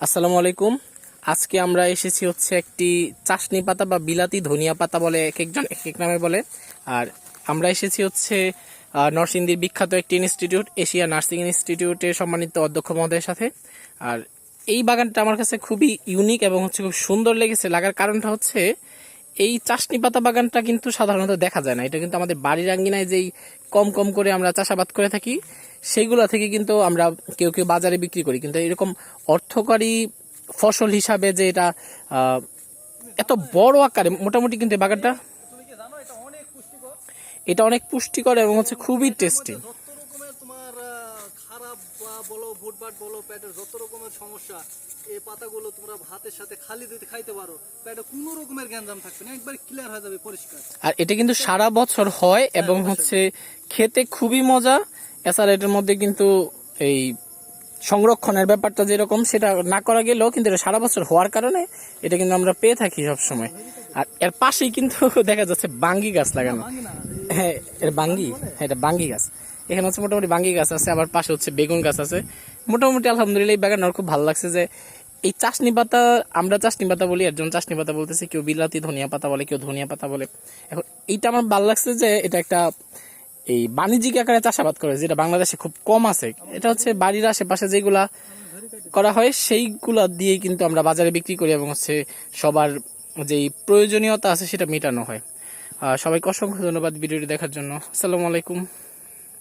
আসসালামু আলাইকুম। আজকে আমরা এসেছি হচ্ছে একটি চাশনি পাতা বা বিলাতি ধনিয়া পাতা বলে, এক একজন এক এক নামে বলে। আর আমরা এসেছি হচ্ছে নরসিংদীর বিখ্যাত একটি ইনস্টিটিউট, এশিয়া নার্সিং ইনস্টিটিউটের সম্মানিত অধ্যক্ষ মহোদয়ের সাথে। আর এই বাগানটা আমার কাছে খুবই ইউনিক এবং হচ্ছে খুব সুন্দর লেগেছে। লাগার কারণটা হচ্ছে এই চাশনি পাতা বাগানটা কিন্তু সাধারণত দেখা যায় না। এটা কিন্তু আমাদের বাড়ির আঙ্গিনায় যেই কম কম করে আমরা চাষাবাদ করে থাকি সেইগুলা থেকে কিন্তু আমরা কেউ কেউ বাজারে বিক্রি করি, কিন্তু এরকম অর্থকরী ফসল হিসাবে যে এটা এত বড় আকারে মোটামুটি কিন্তু এই বাগানটা এটা অনেক পুষ্টিকর এবং হচ্ছে খুবই টেস্টি। তোমার খারাপ বা বলো ভুটভাট বলো পেটের যত রকমের সমস্যা এই পাতাগুলো তোমরা ভাতের সাথে খালি দিতে খাইতে পারো, পেটে কোনো রকমের গ্যাঞ্জাম থাকবে না, একবার ক্লিয়ার হয়ে যাবে, পরিষ্কার। আর এটা কিন্তু সারা বছর হয় এবং হচ্ছে খেতে খুবই মজা। এছাড়া এটার মধ্যে কিন্তু এই সংরক্ষণের ব্যাপারটা যেরকম সেটা না করা গেলেও কিন্তু এটা সারা বছর হওয়ার কারণে এটা কিন্তু আমরা পেয়ে থাকি সবসময়। আর এর পাশেই কিন্তু দেখা যাচ্ছে বাঙ্গি গাছ লাগানো। হ্যাঁ, এর বাঙ্গি, হ্যাঁ এটা বাঙ্গি গাছ। এখানে হচ্ছে মোটামুটি বাঙ্গি গাছ আছে, আবার পাশে হচ্ছে বেগুন গাছ আছে। মোটামুটি আলহামদুলিল্লাহ এই বাগান আমার খুব ভালো লাগছে যে এই চাশনি পাতা, আমরা চাশনি পাতা বলি, একজন চাশনি পাতা বলতেছে, কেউ বিলাতি ধনিয়া পাতা বলে, কেউ ধনিয়া পাতা বলে। এখন এইটা আমার ভালো লাগছে যে এটা একটা এই বাণিজ্যিক আকারে চাষাবাদ করে, যেটা বাংলাদেশে খুব কম আছে। এটা হচ্ছে বাড়ির আশেপাশে যেগুলা করা হয় সেইগুলা দিয়েই কিন্তু আমরা বাজারে বিক্রি করি এবং হচ্ছে সবার যেই প্রয়োজনীয়তা আছে সেটা মেটানো হয়। সবাইকে অসংখ্য ধন্যবাদ ভিডিওটি দেখার জন্য। আসসালামু আলাইকুম।